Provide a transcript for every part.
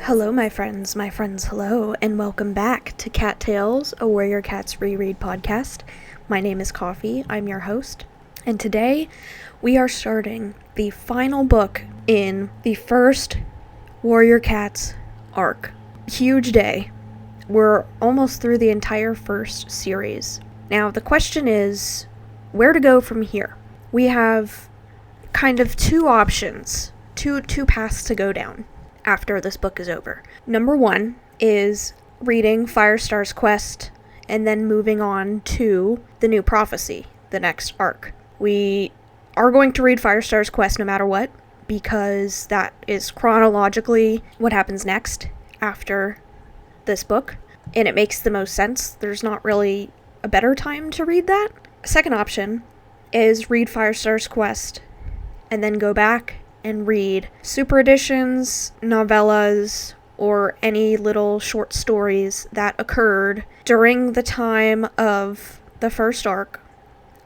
Hello, my friends, hello, and welcome back to Cat Tales, a Warrior Cats reread podcast. My name is Coffee, I'm your host, and today we are starting the final book in the first Warrior Cats arc. Huge day. We're almost through the entire first series. Now, the question is, where to go from here? We have kind of two options, two paths to go down after this book is over. Number one is reading Firestar's quest and then moving on to the new prophecy, the next arc. We are going to read Firestar's quest no matter what, because that is chronologically what happens next after this book, and it makes the most sense. There's not really a better time to read that. Second option is read Firestar's quest and then go back and read super editions, novellas, or any little short stories that occurred during the time of the first arc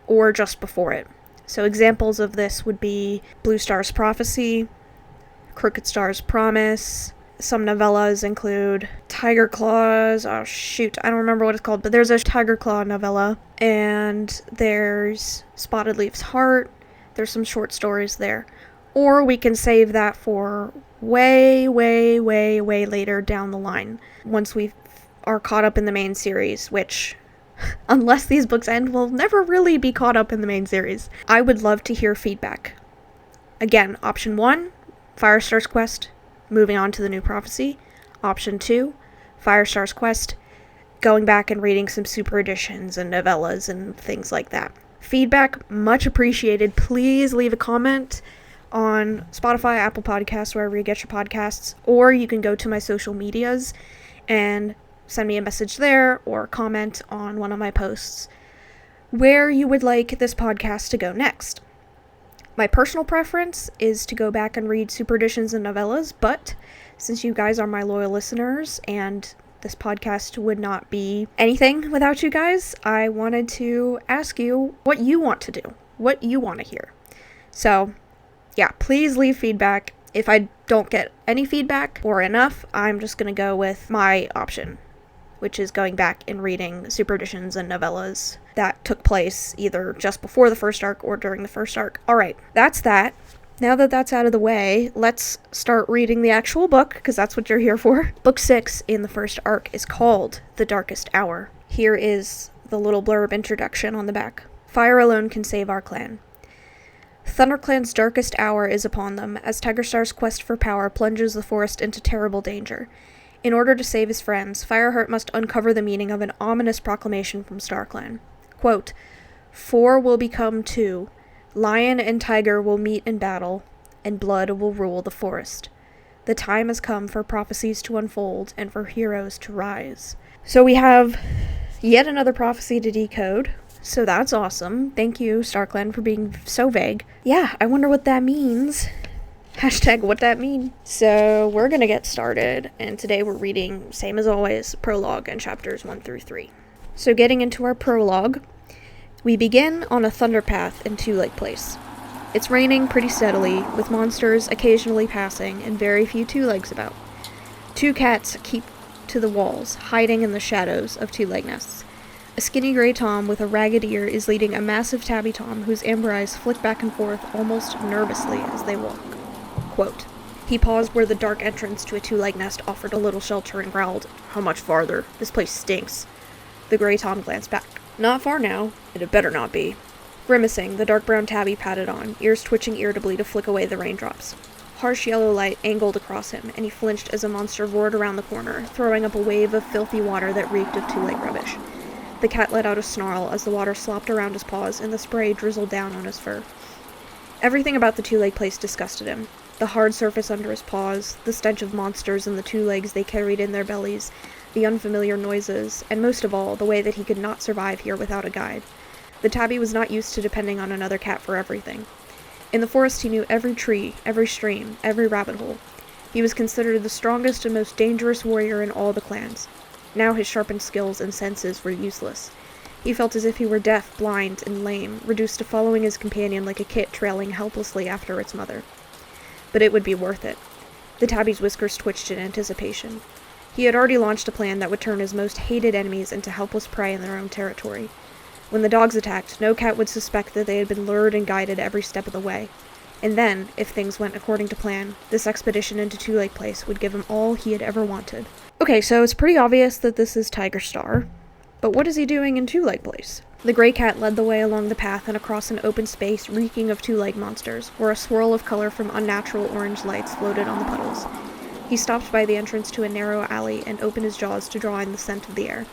or just before it. So examples of this would be Bluestar's Prophecy, Crooked Star's Promise. Some novellas include Tiger Claws. Oh shoot, I don't remember what it's called, but there's a Tiger Claw novella, and there's Spotted Leaf's Heart. There's some short stories there. Or we can save that for way later down the line, once we are caught up in the main series, which, unless these books end, will never really be caught up in the main series. I would love to hear feedback. Again, option 1, Firestar's Quest, moving on to the new prophecy. Option 2, Firestar's Quest, going back and reading some super editions and novellas and things like that. Feedback, much appreciated. Please leave a comment on Spotify, Apple Podcasts, wherever you get your podcasts, or you can go to my social medias and send me a message there or comment on one of my posts where you would like this podcast to go next. My personal preference is to go back and read super editions and novellas, but since you guys are my loyal listeners and this podcast would not be anything without you guys, I wanted to ask you what you want to do, what you want to hear. So yeah, please leave feedback. If I don't get any feedback or enough, I'm just going to go with my option, which is going back and reading super editions and novellas that took place either just before the first arc or during the first arc. Alright, that's that. Now that that's out of the way, let's start reading the actual book, because that's what you're here for. Book 6 in the first arc is called The Darkest Hour. Here is the little blurb introduction on the back. Fire alone can save our clan. ThunderClan's darkest hour is upon them, as Tigerstar's quest for power plunges the forest into terrible danger. In order to save his friends, Fireheart must uncover the meaning of an ominous proclamation from StarClan. Quote, 4 will become 2. Lion and tiger will meet in battle, and blood will rule the forest. The time has come for prophecies to unfold and for heroes to rise. So we have yet another prophecy to decode. So that's awesome. Thank you, StarClan, for being so vague. Yeah, I wonder what that means. Hashtag what that mean. So we're gonna get started, and today we're reading, same as always, Prologue and chapters 1 through 3. So getting into our prologue, we begin on a thunder path in Two Lake Place. It's raining pretty steadily, with monsters occasionally passing and very few two-legs about. 2 cats keep to the walls, hiding in the shadows of 2 leg nests. A skinny gray tom with a ragged ear is leading a massive tabby tom whose amber eyes flick back and forth almost nervously as they walk. Quote, he paused where the dark entrance to a 2-leg nest offered a little shelter and growled, "How much farther? This place stinks." The gray tom glanced back. "Not far now, and it better not be." Grimacing, the dark brown tabby padded on, ears twitching irritably to flick away the raindrops. Harsh yellow light angled across him, and he flinched as a monster roared around the corner, throwing up a wave of filthy water that reeked of 2-leg rubbish. The cat let out a snarl as the water slopped around his paws and the spray drizzled down on his fur. Everything about the 2-leg place disgusted him. The hard surface under his paws, the stench of monsters and the 2 legs they carried in their bellies, the unfamiliar noises, and most of all, the way that he could not survive here without a guide. The tabby was not used to depending on another cat for everything. In the forest he knew every tree, every stream, every rabbit hole. He was considered the strongest and most dangerous warrior in all the clans. Now his sharpened skills and senses were useless. He felt as if he were deaf, blind, and lame, reduced to following his companion like a kit trailing helplessly after its mother. But it would be worth it. The tabby's whiskers twitched in anticipation. He had already launched a plan that would turn his most hated enemies into helpless prey in their own territory. When the dogs attacked, no cat would suspect that they had been lured and guided every step of the way. And then, if things went according to plan, this expedition into Two Lake Place would give him all he had ever wanted. Okay, so it's pretty obvious that this is Tigerstar, but what is he doing in Two Lake Place? The gray cat led the way along the path and across an open space reeking of two-leg monsters, where a swirl of color from unnatural orange lights floated on the puddles. He stopped by the entrance to a narrow alley and opened his jaws to draw in the scent of the air.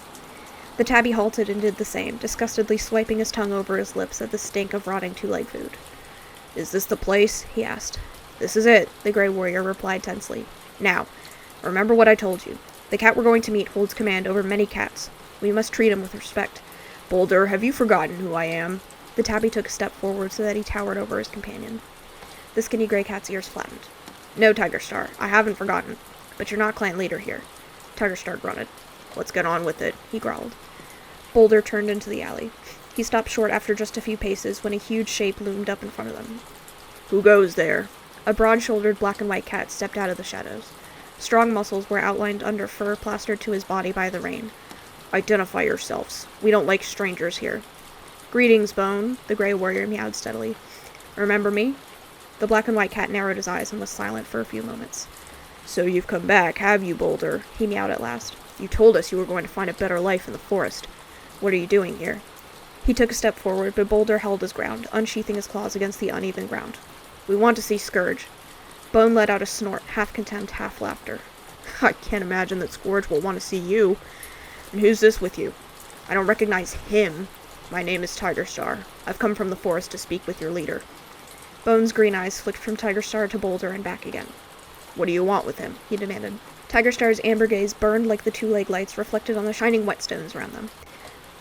The tabby halted and did the same, disgustedly swiping his tongue over his lips at the stink of rotting two-leg food. "Is this the place?" he asked. "This is it," the gray warrior replied tensely. "Now, remember what I told you. The cat we're going to meet holds command over many cats. We must treat him with respect. Boulder, have you forgotten who I am?" The tabby took a step forward so that he towered over his companion. The skinny gray cat's ears flattened. "No, Tigerstar, I haven't forgotten. But you're not clan leader here." Tigerstar grunted. "Let's get on with it," he growled. Boulder turned into the alley. He stopped short after just a few paces when a huge shape loomed up in front of them. "Who goes there?" A broad-shouldered black and white cat stepped out of the shadows. Strong muscles were outlined under fur plastered to his body by the rain. "Identify yourselves. We don't like strangers here." "Greetings, Bone," the gray warrior meowed steadily. "Remember me?" The black and white cat narrowed his eyes and was silent for a few moments. "So you've come back, have you, Boulder?" he meowed at last. "You told us you were going to find a better life in the forest. What are you doing here?" He took a step forward, but Boulder held his ground, unsheathing his claws against the uneven ground. "We want to see Scourge." Bone let out a snort, half contempt, half laughter. "I can't imagine that Scourge will want to see you. And who's this with you?" "I don't recognize him. My name is Tigerstar. I've come from the forest to speak with your leader." Bone's green eyes flicked from Tigerstar to Boulder and back again. "What do you want with him?" he demanded. Tigerstar's amber gaze burned like the two-leg lights reflected on the shining whetstones around them.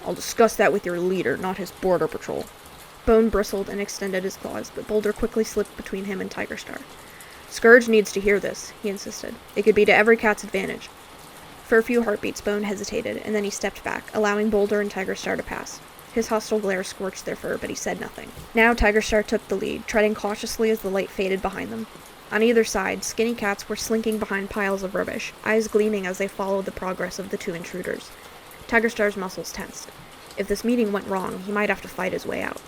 "I'll discuss that with your leader, not his border patrol." Bone bristled and extended his claws, but Boulder quickly slipped between him and Tigerstar. "Scourge needs to hear this," he insisted. "It could be to every cat's advantage." For a few heartbeats, Bone hesitated, and then he stepped back, allowing Boulder and Tigerstar to pass. His hostile glare scorched their fur, but he said nothing. Now Tigerstar took the lead, treading cautiously as the light faded behind them. On either side, skinny cats were slinking behind piles of rubbish, eyes gleaming as they followed the progress of the two intruders. Tigerstar's muscles tensed. If this meeting went wrong, he might have to fight his way out.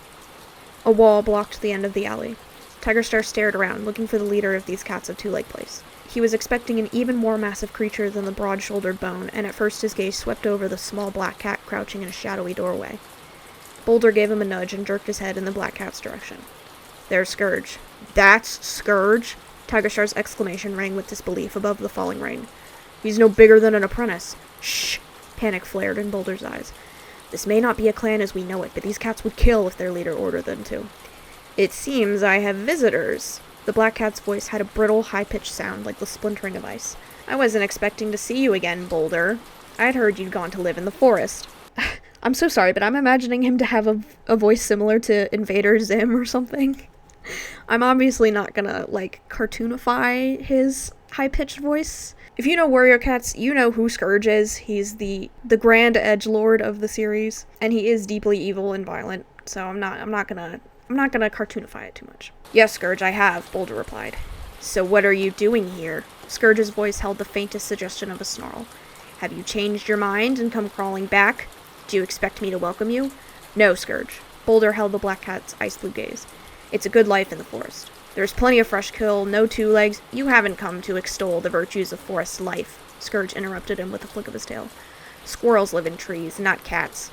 A wall blocked the end of the alley. Tigerstar stared around, looking for the leader of these cats of Two Lake Place. He was expecting an even more massive creature than the broad-shouldered Bone, and at first his gaze swept over the small black cat crouching in a shadowy doorway. Boulder gave him a nudge and jerked his head in the black cat's direction. "There's Scourge." "That's Scourge?" Tigerstar's exclamation rang with disbelief above the falling rain. "He's no bigger than an apprentice." "Shh!" Panic flared in Boulder's eyes. "This may not be a clan as we know it, but these cats would kill if their leader ordered them to." "It seems I have visitors." The black cat's voice had a brittle, high-pitched sound like the splintering of ice. "I wasn't expecting to see you again, Boulder. I'd heard you'd gone to live in the forest." I'm so sorry, but I'm imagining him to have a voice similar to Invader Zim or something. I'm obviously not gonna, cartoonify his high-pitched voice. If you know Warrior Cats, you know who Scourge is. He's the grand edgelord of the series, and he is deeply evil and violent, so I'm not gonna cartoonify it too much. "Yes, Scourge, I have," Boulder replied. "So what are you doing here?" Scourge's voice held the faintest suggestion of a snarl. "Have you changed your mind and come crawling back? Do you expect me to welcome you?" "No, Scourge." Boulder held the black cat's ice-blue gaze. "It's a good life in the forest. There's plenty of fresh kill, no two legs." "You haven't come to extol the virtues of forest life," Scourge interrupted him with a flick of his tail. "Squirrels live in trees, not cats."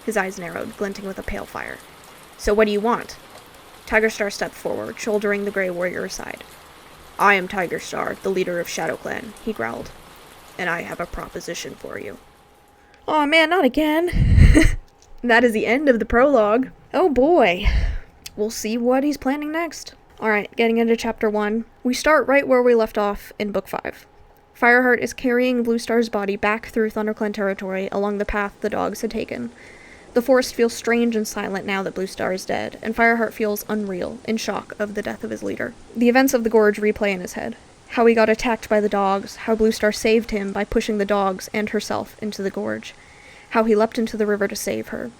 His eyes narrowed, glinting with a pale fire. "So what do you want?" Tigerstar stepped forward, shouldering the gray warrior aside. "I am Tigerstar, the leader of ThunderClan," he growled. "And I have a proposition for you." Aw, man, not again. That is the end of the prologue. Oh boy. We'll see what he's planning next. Alright, getting into chapter 1. We start right where we left off in book 5. Fireheart is carrying Bluestar's body back through ThunderClan territory along the path the dogs had taken. The forest feels strange and silent now that Bluestar is dead, and Fireheart feels unreal, in shock of the death of his leader. The events of the gorge replay in his head. How he got attacked by the dogs, how Bluestar saved him by pushing the dogs and herself into the gorge, how he leapt into the river to save her,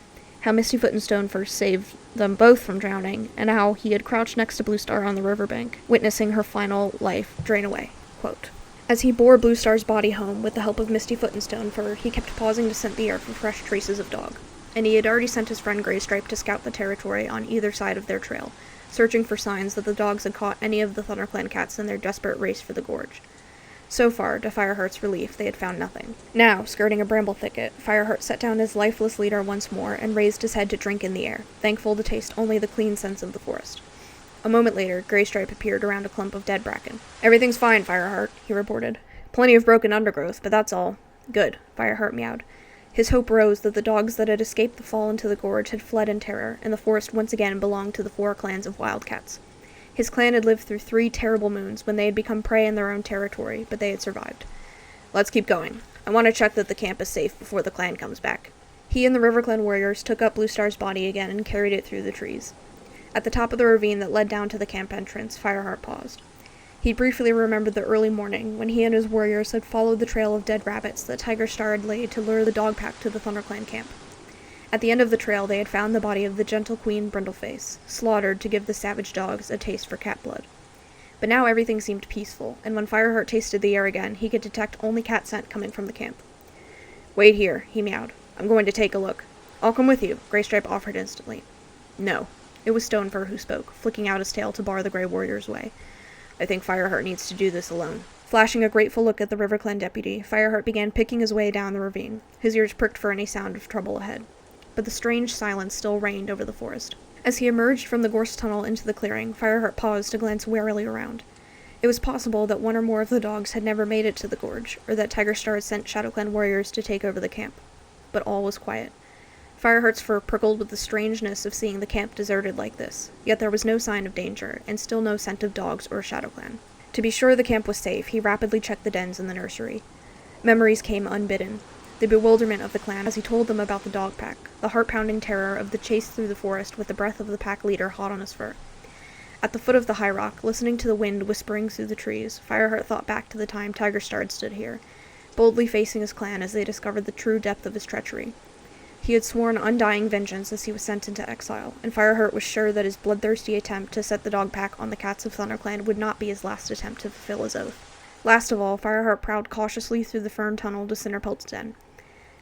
how Mistyfoot and Stoneforth saved them both from drowning, and how he had crouched next to Bluestar on the riverbank, witnessing her final life drain away. Quote. As he bore Bluestar's body home with the help of Mistyfoot and Stonefur, he kept pausing to scent the air for fresh traces of dog, and he had already sent his friend Graystripe to scout the territory on either side of their trail, searching for signs that the dogs had caught any of the ThunderClan cats in their desperate race for the gorge. So far, to Fireheart's relief, they had found nothing. Now, skirting a bramble thicket, Fireheart set down his lifeless leader once more and raised his head to drink in the air, thankful to taste only the clean scents of the forest. A moment later, Graystripe appeared around a clump of dead bracken. "Everything's fine, Fireheart," he reported. "Plenty of broken undergrowth, but that's all." "Good," Fireheart meowed. His hope rose that the dogs that had escaped the fall into the gorge had fled in terror, and the forest once again belonged to the 4 clans of wildcats. His clan had lived through 3 terrible moons when they had become prey in their own territory, but they had survived. "Let's keep going. I want to check that the camp is safe before the clan comes back." He and the RiverClan warriors took up Bluestar's body again and carried it through the trees. At the top of the ravine that led down to the camp entrance, Fireheart paused. He briefly remembered the early morning when he and his warriors had followed the trail of dead rabbits that Tigerstar had laid to lure the dog pack to the ThunderClan camp. At the end of the trail, they had found the body of the gentle Queen Brindleface, slaughtered to give the savage dogs a taste for cat blood. But now everything seemed peaceful, and when Fireheart tasted the air again, he could detect only cat scent coming from the camp. "Wait here," he meowed. "I'm going to take a look." "I'll come with you," Graystripe offered instantly. "No." It was Stonefur who spoke, flicking out his tail to bar the Grey Warrior's way. "I think Fireheart needs to do this alone." Flashing a grateful look at the RiverClan deputy, Fireheart began picking his way down the ravine, his ears pricked for any sound of trouble ahead. But the strange silence still reigned over the forest. As he emerged from the gorse tunnel into the clearing, Fireheart paused to glance warily around. It was possible that one or more of the dogs had never made it to the gorge, or that Tigerstar had sent ShadowClan warriors to take over the camp. But all was quiet. Fireheart's fur prickled with the strangeness of seeing the camp deserted like this, yet there was no sign of danger, and still no scent of dogs or ShadowClan. To be sure the camp was safe, he rapidly checked the dens in the nursery. Memories came unbidden. The bewilderment of the clan as he told them about the dog pack, the heart-pounding terror of the chase through the forest with the breath of the pack leader hot on his fur. At the foot of the high rock, listening to the wind whispering through the trees, Fireheart thought back to the time Tigerstar had stood here, boldly facing his clan as they discovered the true depth of his treachery. He had sworn undying vengeance as he was sent into exile, and Fireheart was sure that his bloodthirsty attempt to set the dog pack on the cats of ThunderClan would not be his last attempt to fulfill his oath. Last of all, Fireheart prowled cautiously through the fern tunnel to Cinderpelt's den.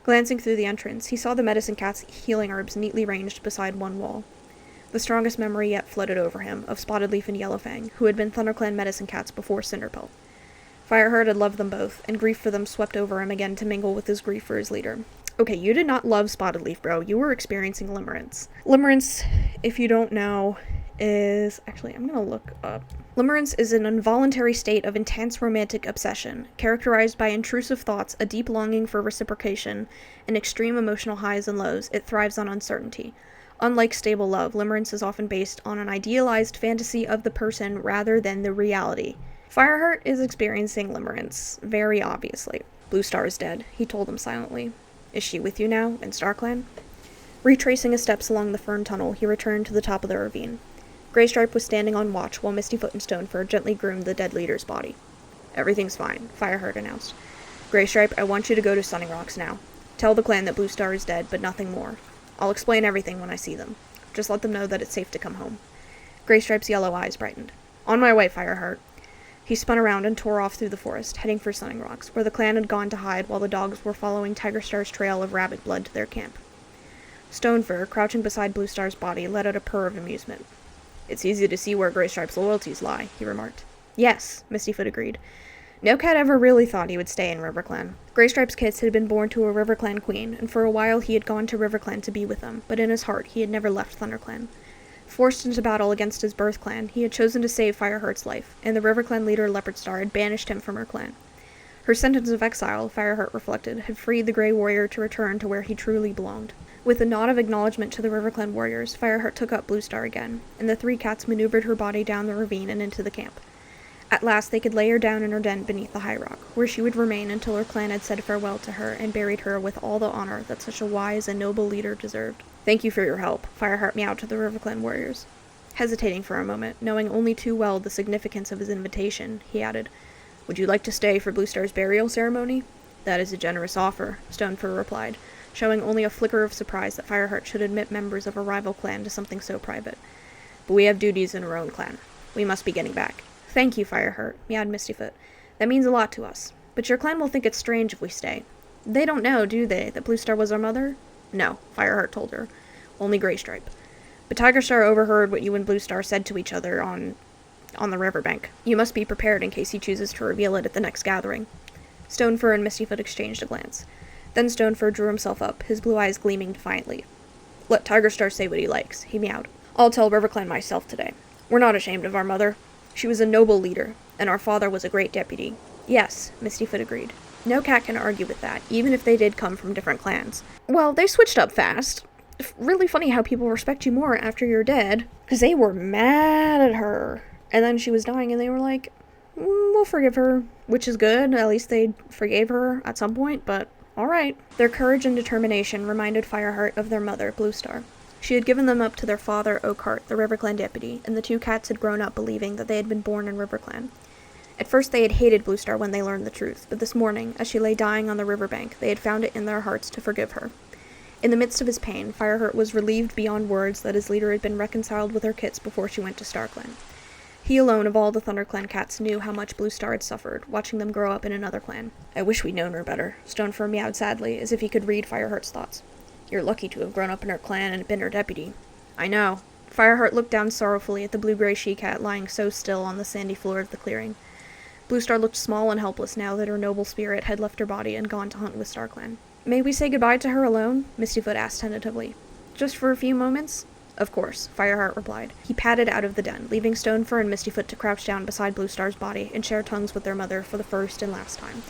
Glancing through the entrance, he saw the medicine cat's healing herbs neatly ranged beside one wall. The strongest memory yet flooded over him, of Spotted Leaf and Yellowfang, who had been ThunderClan medicine cats before Cinderpelt. Fireheart had loved them both, and grief for them swept over him again to mingle with his grief for his leader. Okay, you did not love Spotted Leaf, bro. You were experiencing limerence. Limerence, if you don't know, is... Actually, I'm gonna look up. Limerence is an involuntary state of intense romantic obsession, characterized by intrusive thoughts, a deep longing for reciprocation, and extreme emotional highs and lows. It thrives on uncertainty. Unlike stable love, limerence is often based on an idealized fantasy of the person rather than the reality. Fireheart is experiencing limerence, very obviously. Bluestar is dead, he told him silently. Is she with you now, in StarClan? Retracing his steps along the fern tunnel, he returned to the top of the ravine. Graystripe was standing on watch while Mistyfoot and Stonefur gently groomed the dead leader's body. Everything's fine, Fireheart announced. Graystripe, I want you to go to Sunning Rocks now. Tell the clan that Bluestar is dead, but nothing more. I'll explain everything when I see them. Just let them know that it's safe to come home. Graystripe's yellow eyes brightened. On my way, Fireheart. He spun around and tore off through the forest, heading for Sunning Rocks, where the clan had gone to hide while the dogs were following Tigerstar's trail of rabbit blood to their camp. Stonefur, crouching beside Bluestar's body, let out a purr of amusement. It's easy to see where Graystripe's loyalties lie, he remarked. Yes, Mistyfoot agreed. No cat ever really thought he would stay in RiverClan. Graystripe's kids had been born to a RiverClan queen, and for a while he had gone to RiverClan to be with them, but in his heart he had never left ThunderClan. Forced into battle against his birth clan, he had chosen to save Fireheart's life, and the RiverClan leader Leopardstar had banished him from her clan. Her sentence of exile, Fireheart reflected, had freed the Grey Warrior to return to where he truly belonged. With a nod of acknowledgement to the RiverClan warriors, Fireheart took up Bluestar again, and the 3 cats maneuvered her body down the ravine and into the camp. At last they could lay her down in her den beneath the high rock, where she would remain until her clan had said farewell to her and buried her with all the honor that such a wise and noble leader deserved. Thank you for your help, Fireheart meowed to the RiverClan warriors. Hesitating for a moment, knowing only too well the significance of his invitation, he added, Would you like to stay for Bluestar's burial ceremony? That is a generous offer, Stonefur replied, showing only a flicker of surprise that Fireheart should admit members of a rival clan to something so private. But we have duties in our own clan. We must be getting back. Thank you, Fireheart, meowed Mistyfoot. That means a lot to us, but your clan will think it's strange if we stay. They don't know, do they, that Bluestar was our mother? No, Fireheart told her. Only Greystripe. But Tigerstar overheard what you and Bluestar said to each other on the riverbank. You must be prepared in case he chooses to reveal it at the next gathering. Stonefur and Mistyfoot exchanged a glance. Then Stonefur drew himself up, his blue eyes gleaming defiantly. Let Tigerstar say what he likes, he meowed. I'll tell RiverClan myself today. We're not ashamed of our mother. She was a noble leader, and our father was a great deputy. Yes, Mistyfoot agreed. No cat can argue with that, even if they did come from different clans. Well, they switched up fast. Really funny how people respect you more after you're dead, because they were mad at her. And then she was dying, and they were like, we'll forgive her, which is good. At least they forgave her at some point, but alright. Their courage and determination reminded Fireheart of their mother, Bluestar. She had given them up to their father, Oakhart, the RiverClan deputy, and the two cats had grown up believing that they had been born in RiverClan. At first they had hated Bluestar when they learned the truth, but this morning, as she lay dying on the riverbank, they had found it in their hearts to forgive her. In the midst of his pain, Fireheart was relieved beyond words that his leader had been reconciled with her kits before she went to StarClan. He alone of all the ThunderClan cats knew how much Bluestar had suffered, watching them grow up in another clan. I wish we'd known her better, Stonefur meowed sadly, as if he could read Fireheart's thoughts. You're lucky to have grown up in her clan and been her deputy. I know. Fireheart looked down sorrowfully at the blue-gray she-cat lying so still on the sandy floor of the clearing. Bluestar looked small and helpless now that her noble spirit had left her body and gone to hunt with StarClan. May we say goodbye to her alone? Mistyfoot asked tentatively. Just for a few moments? Of course, Fireheart replied. He padded out of the den, leaving Stonefur and Mistyfoot to crouch down beside Bluestar's body and share tongues with their mother for the first and last time.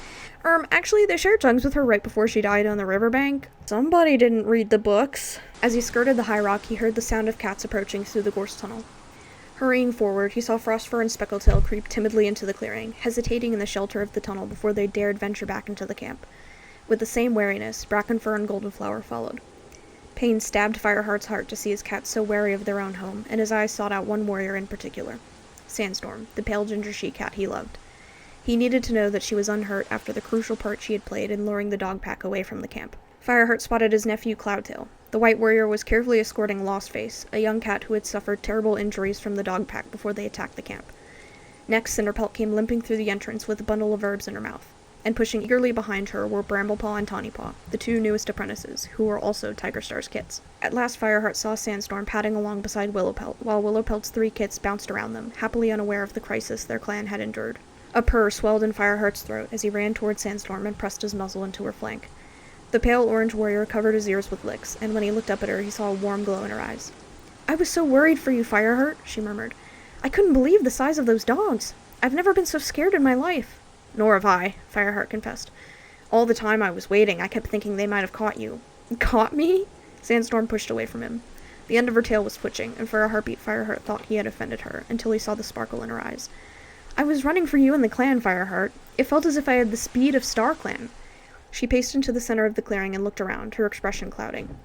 Actually, they shared tongues with her right before she died on the riverbank. Somebody didn't read the books. As he skirted the high rock, he heard the sound of cats approaching through the gorse tunnel. Hurrying forward, he saw Frostfur and Speckletail creep timidly into the clearing, hesitating in the shelter of the tunnel before they dared venture back into the camp. With the same wariness, Brackenfur and Goldenflower followed. Pain stabbed Fireheart's heart to see his cats so wary of their own home, and his eyes sought out one warrior in particular. Sandstorm, the pale ginger she-cat he loved. He needed to know that she was unhurt after the crucial part she had played in luring the dog pack away from the camp. Fireheart spotted his nephew Cloudtail. The white warrior was carefully escorting Lostface, a young cat who had suffered terrible injuries from the dog pack before they attacked the camp. Next, Cinderpelt came limping through the entrance with a bundle of herbs in her mouth, and pushing eagerly behind her were Bramblepaw and Tawnypaw, the two newest apprentices, who were also Tigerstar's kits. At last Fireheart saw Sandstorm padding along beside Willowpelt, while Willowpelt's three kits bounced around them, happily unaware of the crisis their clan had endured. A purr swelled in Fireheart's throat as he ran toward Sandstorm and pressed his muzzle into her flank. The pale orange warrior covered his ears with licks, and when he looked up at her, he saw a warm glow in her eyes. I was so worried for you, Fireheart, she murmured. I couldn't believe the size of those dogs. I've never been so scared in my life. Nor have I, Fireheart confessed. All the time I was waiting, I kept thinking they might have caught you. Caught me? Sandstorm pushed away from him. The end of her tail was twitching, and for a heartbeat Fireheart thought he had offended her, until he saw the sparkle in her eyes. I was running for you and the clan, Fireheart. It felt as if I had the speed of StarClan. She paced into the center of the clearing and looked around, her expression clouding.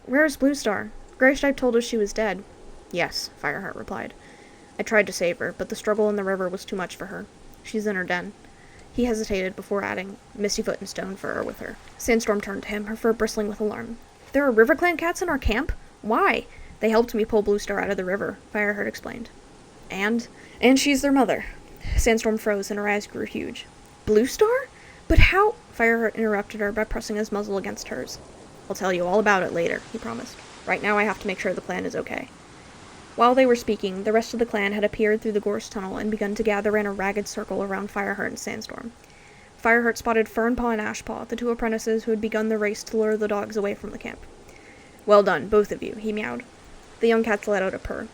Where is Bluestar? Greystripe told us she was dead. Yes, Fireheart replied. I tried to save her, but the struggle in the river was too much for her. She's in her den. He hesitated before adding, Mistyfoot and Stonefur are with her. Sandstorm turned to him, her fur bristling with alarm. There are RiverClan cats in our camp? Why? They helped me pull Bluestar out of the river, Fireheart explained. And she's their mother. Sandstorm froze and her eyes grew huge. Bluestar? But how? Fireheart interrupted her by pressing his muzzle against hers. I'll tell you all about it later, he promised. Right now I have to make sure the clan is okay. While they were speaking, the rest of the clan had appeared through the gorse tunnel and begun to gather in a ragged circle around Fireheart and Sandstorm. Fireheart spotted Fernpaw and Ashpaw, the two apprentices who had begun the race to lure the dogs away from the camp. Well done, both of you, he meowed. The young cats let out a purr.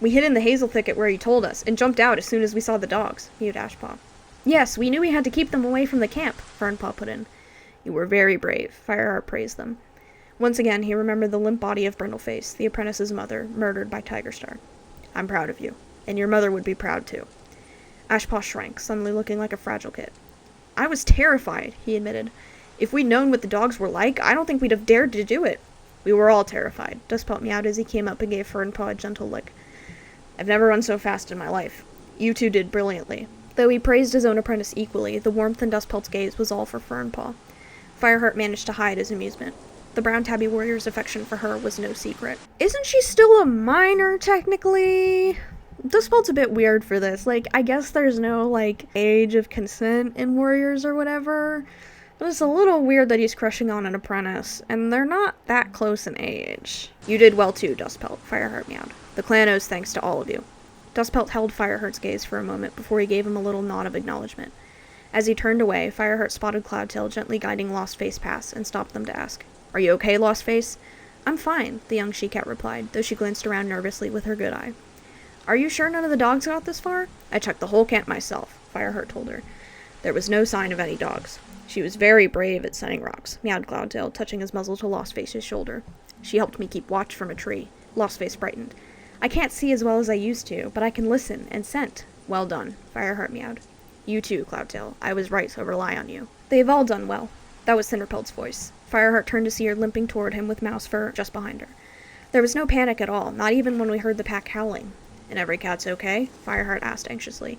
We hid in the hazel thicket where you told us, and jumped out as soon as we saw the dogs, mewed Ashpaw. Yes, we knew we had to keep them away from the camp, Fernpaw put in. You were very brave, Fireheart praised them. Once again, he remembered the limp body of Brindleface, the apprentice's mother, murdered by Tigerstar. I'm proud of you, and your mother would be proud too. Ashpaw shrank, suddenly looking like a fragile kit. I was terrified, he admitted. If we'd known what the dogs were like, I don't think we'd have dared to do it. We were all terrified, Dustpelt meowed as he came up and gave Fernpaw a gentle lick. I've never run so fast in my life. You two did brilliantly. Though he praised his own apprentice equally, the warmth in Dustpelt's gaze was all for Fernpaw. Fireheart managed to hide his amusement. The brown tabby warrior's affection for her was no secret. Isn't she still a minor, technically? Dustpelt's a bit weird for this. Like, I guess there's no, like, age of consent in Warriors or whatever. But it's a little weird that he's crushing on an apprentice, and they're not that close in age. You did well too, Dustpelt, Fireheart meowed. The clan owes thanks to all of you. Dustpelt held Fireheart's gaze for a moment before he gave him a little nod of acknowledgement. As he turned away, Fireheart spotted Cloudtail gently guiding Lostface past and stopped them to ask, "Are you okay, Lostface?" "I'm fine," the young she-cat replied, though she glanced around nervously with her good eye. "Are you sure none of the dogs got this far?" "I checked the whole camp myself," Fireheart told her. "There was no sign of any dogs. She was very brave at Sunning Rocks," meowed Cloudtail, touching his muzzle to Lostface's shoulder. "She helped me keep watch from a tree." Lostface brightened. "I can't see as well as I used to, but I can listen and scent." "Well done," Fireheart meowed. "You too, Cloudtail. I was right to rely on you." "They've all done well." That was Cinderpelt's voice. Fireheart turned to see her limping toward him with Mousefur just behind her. There was no panic at all, not even when we heard the pack howling. "And every cat's okay?" Fireheart asked anxiously.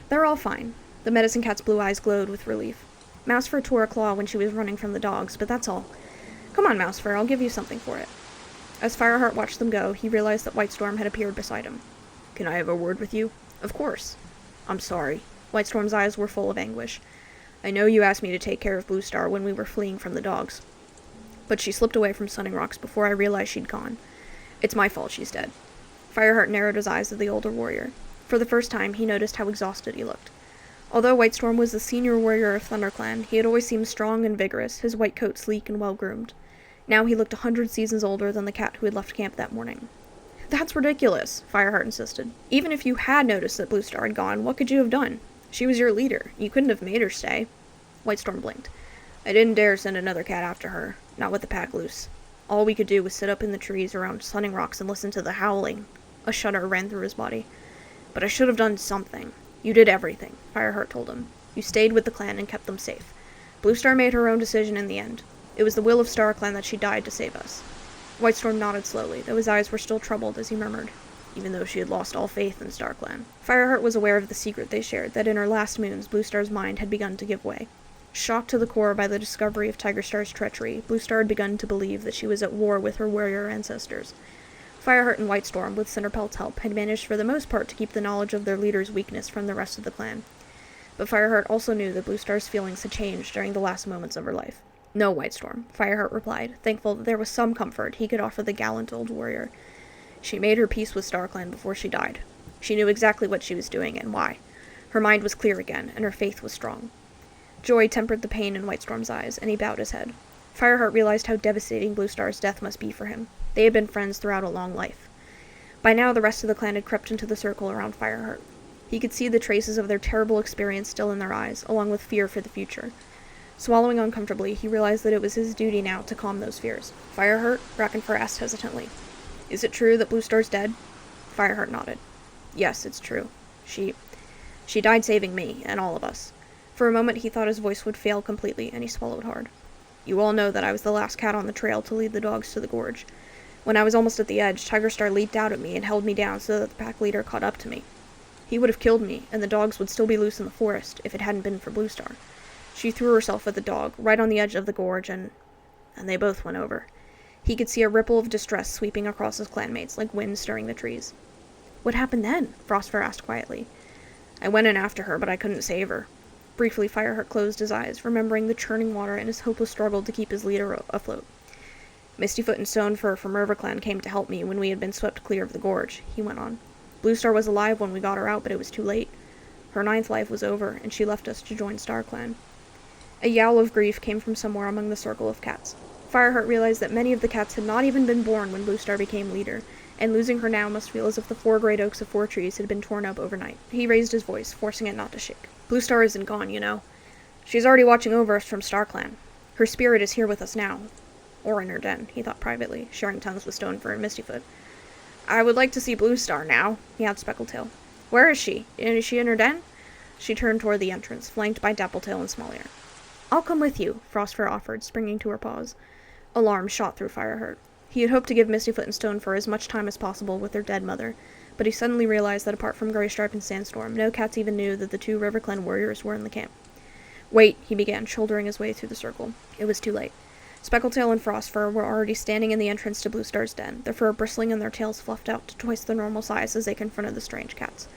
"They're all fine." The medicine cat's blue eyes glowed with relief. Mousefur tore a claw when she was running from the dogs, but that's all. "Come on, Mousefur, I'll give you something for it." As Fireheart watched them go, he realized that Whitestorm had appeared beside him. "Can I have a word with you?" "Of course." "I'm sorry." Whitestorm's eyes were full of anguish. "I know you asked me to take care of Bluestar when we were fleeing from the dogs. But she slipped away from Sunning Rocks before I realized she'd gone. It's my fault she's dead." Fireheart narrowed his eyes at the older warrior. For the first time, he noticed how exhausted he looked. Although Whitestorm was the senior warrior of ThunderClan, he had always seemed strong and vigorous, his white coat sleek and well-groomed. Now he looked 100 seasons older than the cat who had left camp that morning. "That's ridiculous," Fireheart insisted. "Even if you had noticed that Bluestar had gone, what could you have done? She was your leader. You couldn't have made her stay." Whitestorm blinked. "I didn't dare send another cat after her, not with the pack loose. All we could do was sit up in the trees around Sunning Rocks and listen to the howling." A shudder ran through his body. "But I should have done something." "You did everything," Fireheart told him. "You stayed with the clan and kept them safe. Bluestar made her own decision in the end. It was the will of StarClan that she died to save us." Whitestorm nodded slowly, though his eyes were still troubled as he murmured, "Even though she had lost all faith in StarClan." Fireheart was aware of the secret they shared, that in her last moons, Bluestar's mind had begun to give way. Shocked to the core by the discovery of Tigerstar's treachery, Bluestar had begun to believe that she was at war with her warrior ancestors. Fireheart and Whitestorm, with Cinderpelt's help, had managed for the most part to keep the knowledge of their leader's weakness from the rest of the clan. But Fireheart also knew that Bluestar's feelings had changed during the last moments of her life. "No, Whitestorm," Fireheart replied, thankful that there was some comfort he could offer the gallant old warrior. "She made her peace with StarClan before she died. She knew exactly what she was doing and why. Her mind was clear again, and her faith was strong." Joy tempered the pain in Whitestorm's eyes, and he bowed his head. Fireheart realized how devastating Bluestar's death must be for him. They had been friends throughout a long life. By now, the rest of the clan had crept into the circle around Fireheart. He could see the traces of their terrible experience still in their eyes, along with fear for the future. Swallowing uncomfortably, he realized that it was his duty now to calm those fears. "Fireheart?" Brackenfur asked hesitantly. "Is it true that Bluestar's dead?" Fireheart nodded. "Yes, it's true. She died saving me, and all of us." For a moment he thought his voice would fail completely, and he swallowed hard. "You all know that I was the last cat on the trail to lead the dogs to the gorge. When I was almost at the edge, Tigerstar leaped out at me and held me down so that the pack leader caught up to me. He would have killed me, and the dogs would still be loose in the forest if it hadn't been for Bluestar. She threw herself at the dog, right on the edge of the gorge, and they both went over." He could see a ripple of distress sweeping across his clanmates, like wind stirring the trees. "What happened then?" Frostfur asked quietly. "I went in after her, but I couldn't save her." Briefly, Fireheart closed his eyes, remembering the churning water and his hopeless struggle to keep his leader afloat. "Mistyfoot and Stonefur from RiverClan came to help me when we had been swept clear of the gorge," he went on. "Bluestar was alive when we got her out, but it was too late. Her 9th life was over, and she left us to join StarClan." A yowl of grief came from somewhere among the circle of cats. Fireheart realized that many of the cats had not even been born when Bluestar became leader, and losing her now must feel as if the 4 great oaks of 4 trees had been torn up overnight. He raised his voice, forcing it not to shake. "Bluestar isn't gone, you know. She's already watching over us from StarClan. Her spirit is here with us now. Or in her den," he thought privately, sharing tongues with Stonefur and Mistyfoot. "I would like to see Bluestar now," meowed Speckletail. "Where is she? Is she in her den?" She turned toward the entrance, flanked by Dappletail and Smallear. "I'll come with you," Frostfur offered, springing to her paws. Alarm shot through Fireheart. He had hoped to give Mistyfoot and Stonefur as much time as possible with their dead mother, but he suddenly realized that apart from Greystripe and Sandstorm, no cats even knew that the 2 RiverClan warriors were in the camp. "Wait," he began, shouldering his way through the circle. It was too late. Speckletail and Frostfur were already standing in the entrance to Bluestar's den, their fur bristling and their tails fluffed out to twice the normal size as they confronted the strange cats.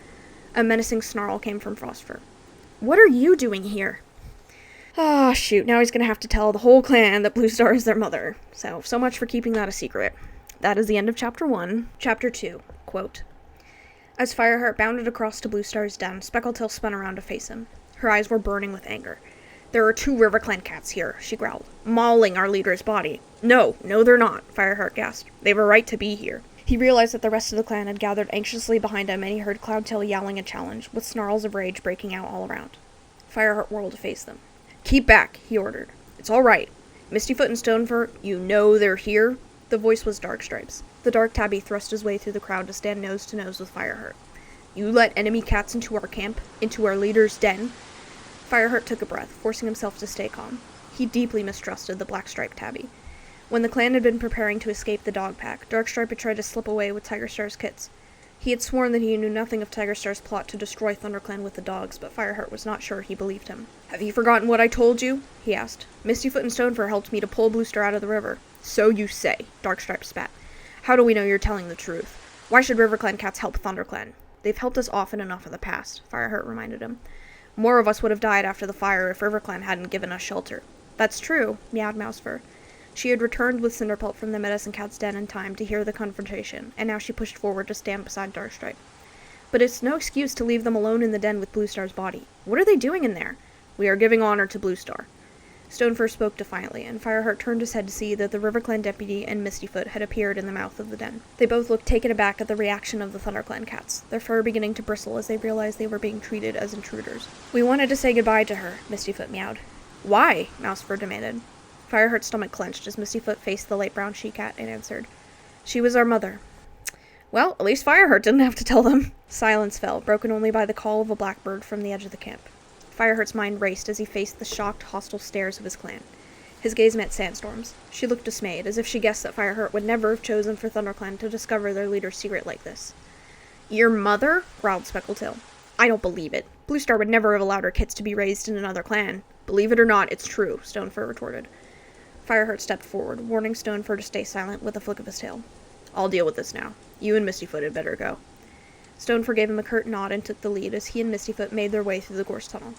A menacing snarl came from Frostfur. "What are you doing here?" Ah, shoot, now he's gonna have to tell the whole clan that Bluestar is their mother. So much for keeping that a secret. That is the end of Chapter 1. Chapter 2, quote. As Fireheart bounded across to Bluestar's den, Speckletail spun around to face him. Her eyes were burning with anger. "There are 2 RiverClan cats here," she growled, "mauling our leader's body." No, they're not," Fireheart gasped. "They've a right to be here." He realized that the rest of the clan had gathered anxiously behind him, and he heard Cloudtail yowling a challenge, with snarls of rage breaking out all around. Fireheart whirled to face them. "Keep back," he ordered. "It's all right. Mistyfoot and Stonefur, you know they're here?" The voice was Darkstripe's. The dark tabby thrust his way through the crowd to stand nose to nose with Fireheart. "You let enemy cats into our camp? Into our leader's den?" Fireheart took a breath, forcing himself to stay calm. He deeply mistrusted the black-striped tabby. When the clan had been preparing to escape the dog pack, Darkstripe had tried to slip away with Tigerstar's kits. He had sworn that he knew nothing of Tigerstar's plot to destroy ThunderClan with the dogs, but Fireheart was not sure he believed him. "Have you forgotten what I told you?" he asked. "Mistyfoot and Stonefur helped me to pull Bluestar out of the river." "So you say," Darkstripe spat. "How do we know you're telling the truth? Why should RiverClan cats help ThunderClan?" "They've helped us often enough in the past," Fireheart reminded him. "More of us would have died after the fire if RiverClan hadn't given us shelter." "That's true," meowed Mousefur. She had returned with Cinderpelt from the Medicine Cat's den in time to hear the confrontation, and now she pushed forward to stand beside Darkstripe. "But it's no excuse to leave them alone in the den with Bluestar's body. What are they doing in there?" "We are giving honor to Bluestar." Stonefur spoke defiantly, and Fireheart turned his head to see that the RiverClan deputy and Mistyfoot had appeared in the mouth of the den. They both looked taken aback at the reaction of the ThunderClan cats, their fur beginning to bristle as they realized they were being treated as intruders. "We wanted to say goodbye to her," Mistyfoot meowed. "Why?" Mousefur demanded. Fireheart's stomach clenched as Mistyfoot faced the light brown she-cat and answered, "She was our mother." Well, at least Fireheart didn't have to tell them. Silence fell, broken only by the call of a blackbird from the edge of the camp. Fireheart's mind raced as he faced the shocked, hostile stares of his clan. His gaze met Sandstorm's. She looked dismayed, as if she guessed that Fireheart would never have chosen for ThunderClan to discover their leader's secret like this. "Your mother?" growled Speckletail. "I don't believe it. Bluestar would never have allowed her kits to be raised in another clan." "Believe it or not, it's true," Stonefur retorted. Fireheart stepped forward, warning Stonefur to stay silent with a flick of his tail. "I'll deal with this now. You and Mistyfoot had better go." Stonefur gave him a curt nod and took the lead as he and Mistyfoot made their way through the gorse tunnel.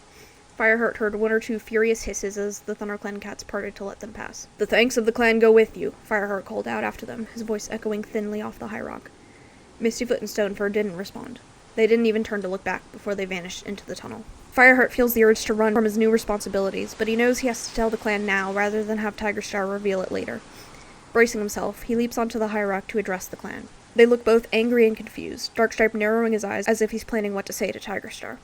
Fireheart heard 1 or 2 furious hisses as the ThunderClan cats parted to let them pass. "The thanks of the clan go with you," Fireheart called out after them, his voice echoing thinly off the high rock. Mistyfoot and Stonefur didn't respond. They didn't even turn to look back before they vanished into the tunnel. Fireheart feels the urge to run from his new responsibilities, but he knows he has to tell the clan now rather than have Tigerstar reveal it later. Bracing himself, he leaps onto the high rock to address the clan. They look both angry and confused, Darkstripe narrowing his eyes as if he's planning what to say to Tigerstar.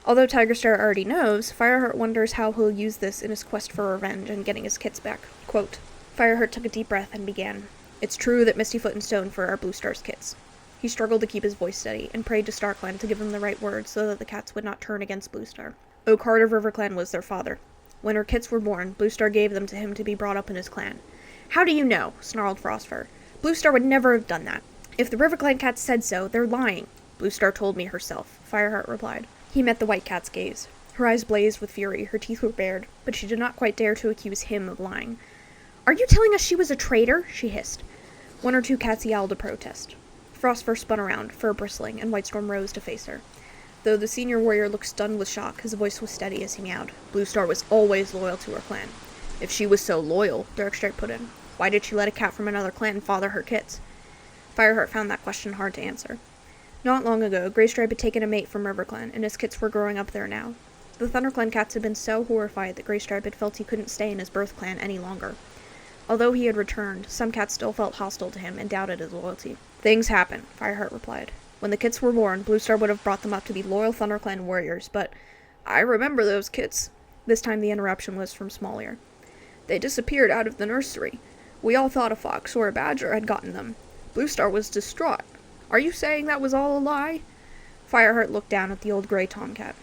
Although Tigerstar already knows, Fireheart wonders how he'll use this in his quest for revenge and getting his kits back. Quote, Fireheart took a deep breath and began, "It's true that Mistyfoot and Stonefur are Bluestar's kits." He struggled to keep his voice steady, and prayed to StarClan to give him the right words so that the cats would not turn against Bluestar. Oakheart of RiverClan was their father. When her kits were born, Bluestar gave them to him to be brought up in his clan. "How do you know?" snarled Frostfur. "Bluestar would never have done that. If the RiverClan cats said so, they're lying." "Bluestar told me herself," Fireheart replied. He met the white cat's gaze. Her eyes blazed with fury, her teeth were bared, but she did not quite dare to accuse him of lying. "Are you telling us she was a traitor?" she hissed. 1 or 2 cats yowled a protest. Frostfur spun around, fur bristling, and Whitestorm rose to face her. Though the senior warrior looked stunned with shock, his voice was steady as he meowed. "Bluestar was always loyal to her clan." "If she was so loyal," Darkstripe put in, "why did she let a cat from another clan father her kits?" Fireheart found that question hard to answer. Not long ago, Greystripe had taken a mate from RiverClan, and his kits were growing up there now. The ThunderClan cats had been so horrified that Greystripe had felt he couldn't stay in his birth clan any longer. Although he had returned, some cats still felt hostile to him and doubted his loyalty. "Things happen," Fireheart replied. "When the kits were born, Bluestar would have brought them up to be loyal ThunderClan warriors, but I remember those kits." This time the interruption was from Smallier. "They disappeared out of the nursery. We all thought a fox or a badger had gotten them. Bluestar was distraught. Are you saying that was all a lie?" Fireheart looked down at the old gray tomcat.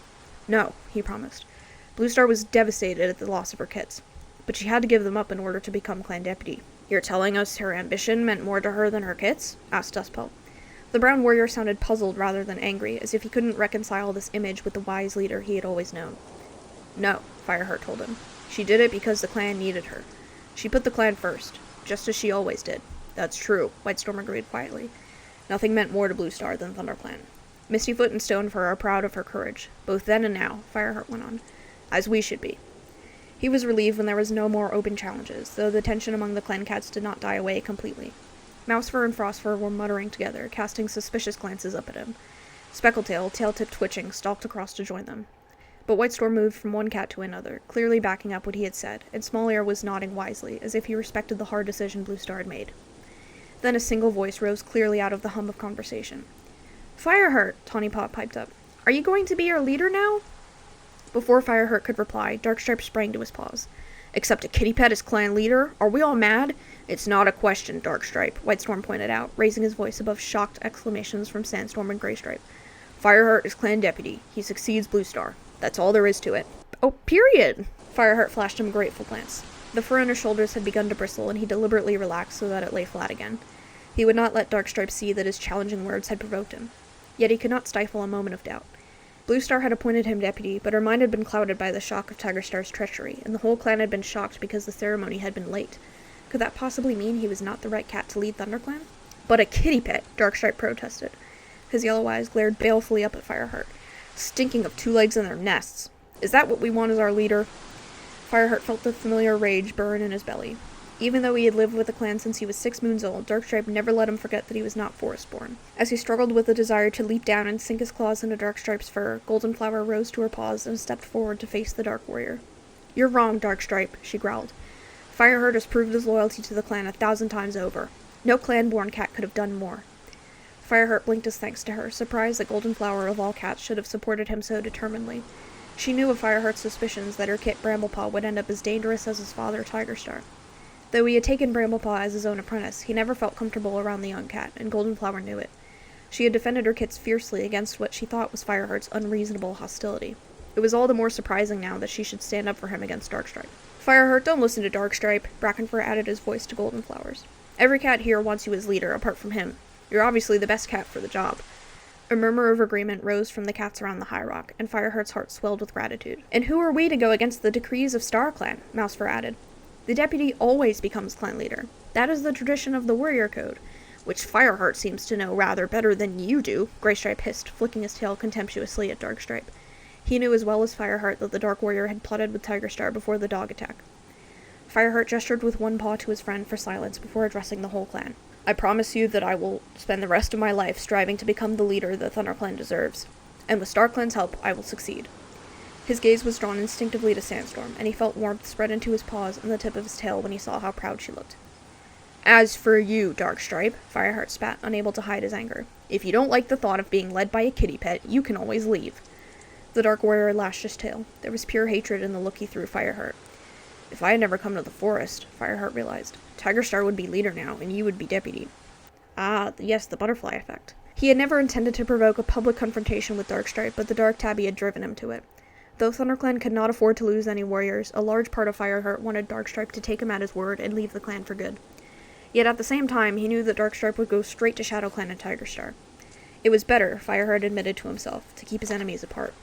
"No," he promised. "Bluestar was devastated at the loss of her kits, but she had to give them up in order to become clan deputy." "You're telling us her ambition meant more to her than her kits?" asked Dustpelt. The brown warrior sounded puzzled rather than angry, as if he couldn't reconcile this image with the wise leader he had always known. "No," Fireheart told him. "She did it because the clan needed her. She put the clan first, just as she always did. That's true, Whitestorm agreed quietly. Nothing meant more to Bluestar than ThunderClan. Mistyfoot and Stonefur are proud of her courage, both then and now, Fireheart went on. As we should be. He was relieved when there was no more open challenges, though the tension among the clan cats did not die away completely. Mousefur and Frostfur were muttering together, casting suspicious glances up at him. Speckletail, tail-tip twitching, stalked across to join them. But Whitestorm moved from one cat to another, clearly backing up what he had said, and Smallear was nodding wisely, as if he respected the hard decision Bluestar had made. Then a single voice rose clearly out of the hum of conversation. Fireheart, Tawnypaw piped up. Are you going to be our leader now? Before Fireheart could reply, Darkstripe sprang to his paws. Except a kitty pet as clan leader? Are we all mad? It's not a question, Darkstripe, Whitestorm pointed out, raising his voice above shocked exclamations from Sandstorm and Greystripe. Fireheart is clan deputy. He succeeds Bluestar. That's all there is to it. Oh, period! Fireheart flashed him a grateful glance. The fur on his shoulders had begun to bristle, and he deliberately relaxed so that it lay flat again. He would not let Darkstripe see that his challenging words had provoked him. Yet he could not stifle a moment of doubt. Bluestar had appointed him deputy, but her mind had been clouded by the shock of Tigerstar's treachery, and the whole clan had been shocked because the ceremony had been late. Could that possibly mean he was not the right cat to lead ThunderClan? But a kitty pet, Darkstripe protested. His yellow eyes glared balefully up at Fireheart. Stinking of two legs in their nests. Is that what we want as our leader? Fireheart felt the familiar rage burn in his belly. Even though he had lived with the clan since he was 6 moons old, Darkstripe never let him forget that he was not forest-born. As he struggled with the desire to leap down and sink his claws into Darkstripe's fur, Goldenflower rose to her paws and stepped forward to face the Dark Warrior. You're wrong, Darkstripe, she growled. Fireheart has proved his loyalty to the clan 1,000 times over. No clan-born cat could have done more. Fireheart blinked his thanks to her, surprised that Goldenflower of all cats should have supported him so determinedly. She knew of Fireheart's suspicions that her kit Bramblepaw would end up as dangerous as his father, Tigerstar. Though he had taken Bramblepaw as his own apprentice, he never felt comfortable around the young cat, and Goldenflower knew it. She had defended her kits fiercely against what she thought was Fireheart's unreasonable hostility. It was all the more surprising now that she should stand up for him against Darkstripe. Fireheart, don't listen to Darkstripe, Brackenfur added his voice to Goldenflower's. Every cat here wants you as leader, apart from him. You're obviously the best cat for the job. A murmur of agreement rose from the cats around the High Rock, and Fireheart's heart swelled with gratitude. And who are we to go against the decrees of StarClan? Mousefur added. The deputy always becomes clan leader. That is the tradition of the warrior code, which Fireheart seems to know rather better than you do, Greystripe hissed, flicking his tail contemptuously at Darkstripe. He knew as well as Fireheart that the Dark Warrior had plotted with Tigerstar before the dog attack. Fireheart gestured with one paw to his friend for silence before addressing the whole clan. I promise you that I will spend the rest of my life striving to become the leader the ThunderClan deserves, and with StarClan's help, I will succeed. His gaze was drawn instinctively to Sandstorm, and he felt warmth spread into his paws and the tip of his tail when he saw how proud she looked. As for you, Darkstripe, Fireheart spat, unable to hide his anger. If you don't like the thought of being led by a kitty pet, you can always leave. The Dark Warrior lashed his tail. There was pure hatred in the look he threw Fireheart. If I had never come to the forest, Fireheart realized, Tigerstar would be leader now, and you would be deputy. Ah, yes, the butterfly effect. He had never intended to provoke a public confrontation with Darkstripe, but the Dark Tabby had driven him to it. Though ThunderClan could not afford to lose any warriors, a large part of Fireheart wanted Darkstripe to take him at his word and leave the clan for good. Yet at the same time, he knew that Darkstripe would go straight to ShadowClan and Tigerstar. It was better, Fireheart admitted to himself, to keep his enemies apart.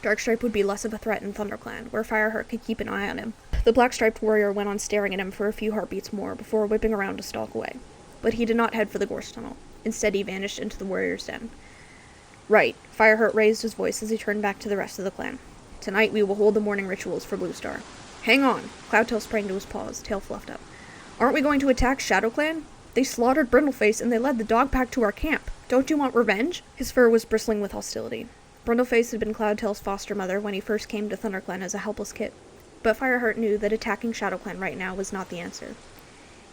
Darkstripe would be less of a threat in ThunderClan, where Fireheart could keep an eye on him. The black-striped warrior went on staring at him for a few heartbeats more before whipping around to stalk away. But he did not head for the gorse tunnel. Instead, he vanished into the warrior's den. Right, Fireheart raised his voice as he turned back to the rest of the clan. Tonight we will hold the morning rituals for Bluestar. Hang on! Cloudtail sprang to his paws, tail fluffed up. Aren't we going to attack ShadowClan? They slaughtered Brindleface and they led the dog pack to our camp. Don't you want revenge? His fur was bristling with hostility. Brindleface had been Cloudtail's foster mother when he first came to ThunderClan as a helpless kit, but Fireheart knew that attacking ShadowClan right now was not the answer.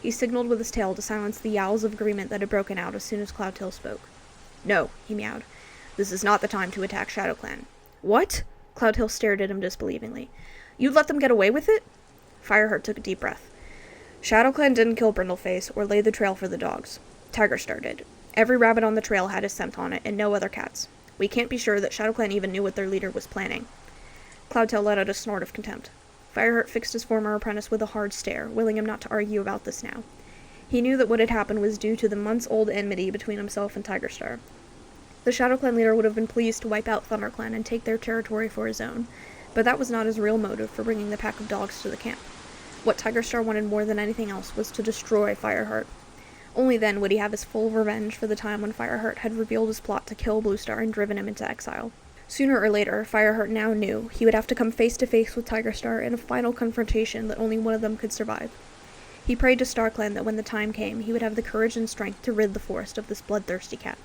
He signaled with his tail to silence the yowls of agreement that had broken out as soon as Cloudtail spoke. No, he meowed. This is not the time to attack ShadowClan. What? Cloudtail stared at him disbelievingly. You'd let them get away with it? Fireheart took a deep breath. ShadowClan didn't kill Brindleface or lay the trail for the dogs. Tigerstar did. Every rabbit on the trail had his scent on it, and no other cats. We can't be sure that ShadowClan even knew what their leader was planning. Cloudtail let out a snort of contempt. Fireheart fixed his former apprentice with a hard stare, willing him not to argue about this now. He knew that what had happened was due to the months-old enmity between himself and Tigerstar. The ShadowClan leader would have been pleased to wipe out ThunderClan and take their territory for his own, but that was not his real motive for bringing the pack of dogs to the camp. What Tigerstar wanted more than anything else was to destroy Fireheart. Only then would he have his full revenge for the time when Fireheart had revealed his plot to kill Bluestar and driven him into exile. Sooner or later, Fireheart now knew he would have to come face to face with Tigerstar in a final confrontation that only one of them could survive. He prayed to StarClan that when the time came, he would have the courage and strength to rid the forest of this bloodthirsty cat.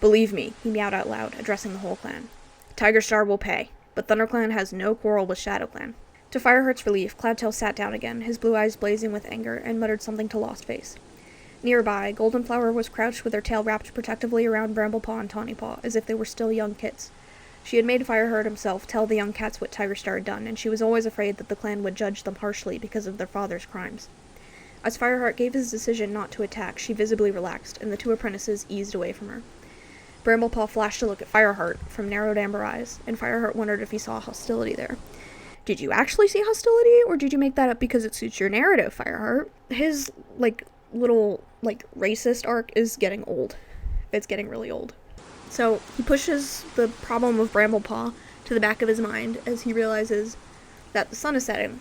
"Believe me," he meowed out loud, addressing the whole clan. "Tigerstar will pay, but ThunderClan has no quarrel with ShadowClan." To Fireheart's relief, Cloudtail sat down again, his blue eyes blazing with anger, and muttered something to Lostface. Nearby, Goldenflower was crouched with her tail wrapped protectively around Bramblepaw and Tawnypaw, as if they were still young kits. She had made Fireheart himself tell the young cats what Tigerstar had done, and she was always afraid that the clan would judge them harshly because of their father's crimes. As Fireheart gave his decision not to attack, she visibly relaxed, and the two apprentices eased away from her. Bramblepaw flashed a look at Fireheart from narrowed amber eyes, and Fireheart wondered if he saw hostility there. "Did you actually see hostility, or did you make that up because it suits your narrative, Fireheart?" His, little, racist arc is getting old. It's getting really old. So, he pushes the problem of Bramblepaw to the back of his mind as he realizes that the sun is setting,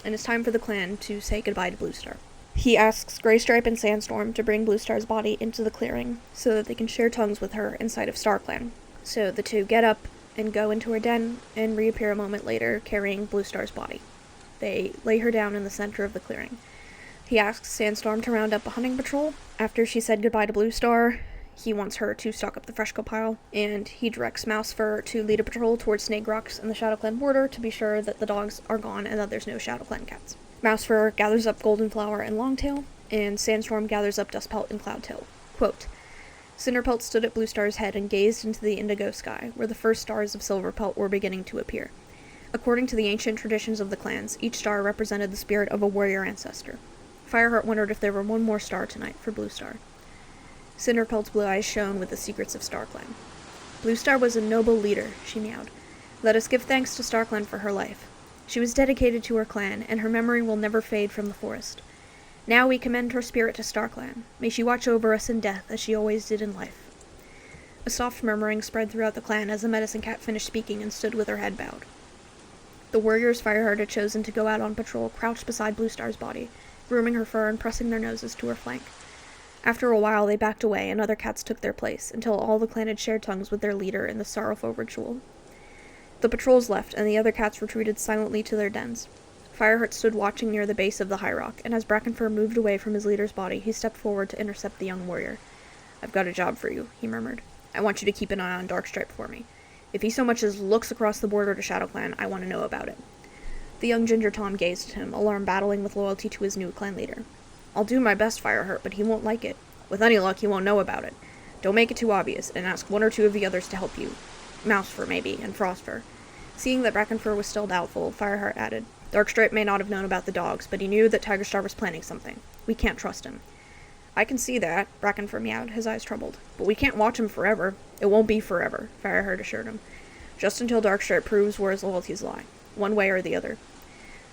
and it's time for the clan to say goodbye to Bluestar. He asks Graystripe and Sandstorm to bring Bluestar's body into the clearing so that they can share tongues with her inside of StarClan. So the two get up and go into her den and reappear a moment later carrying Bluestar's body. They lay her down in the center of the clearing. He asks Sandstorm to round up a hunting patrol. After she said goodbye to Bluestar, he wants her to stock up the Freshco pile, and he directs Mousefur to lead a patrol towards Snake Rocks and the ShadowClan border to be sure that the dogs are gone and that there's no ShadowClan cats. Mousefur gathers up Goldenflower and Longtail, and Sandstorm gathers up Dustpelt and Cloudtail. Quote, Cinderpelt stood at Bluestar's head and gazed into the indigo sky, where the first stars of Silverpelt were beginning to appear. According to the ancient traditions of the clans, each star represented the spirit of a warrior ancestor. Fireheart wondered if there were one more star tonight for Bluestar. Cinderpelt's blue eyes shone with the secrets of StarClan. "Bluestar was a noble leader," she meowed. "Let us give thanks to StarClan for her life. She was dedicated to her clan, and her memory will never fade from the forest. Now we commend her spirit to StarClan. May she watch over us in death, as she always did in life." A soft murmuring spread throughout the clan as the medicine cat finished speaking and stood with her head bowed. The warriors Fireheart had chosen to go out on patrol crouched beside Bluestar's body, grooming her fur and pressing their noses to her flank. After a while, they backed away, and other cats took their place, until all the clan had shared tongues with their leader in the sorrowful ritual. The patrols left, and the other cats retreated silently to their dens. Fireheart stood watching near the base of the high rock, and as Brackenfur moved away from his leader's body, he stepped forward to intercept the young warrior. "I've got a job for you," he murmured. "I want you to keep an eye on Darkstripe for me. If he so much as looks across the border to ShadowClan, I want to know about it." The young Ginger Tom gazed at him, alarm battling with loyalty to his new clan leader. "I'll do my best, Fireheart, but he won't like it. With any luck, he won't know about it. Don't make it too obvious, and ask one or two of the others to help you. Mousefur, maybe, and Frostfur." Seeing that Brackenfur was still doubtful, Fireheart added, "Darkstripe may not have known about the dogs, but he knew that Tigerstar was planning something. We can't trust him." "I can see that," Brackenfur meowed, his eyes troubled. "But we can't watch him forever." "It won't be forever," Fireheart assured him. "Just until Darkstripe proves where his loyalties lie. One way or the other."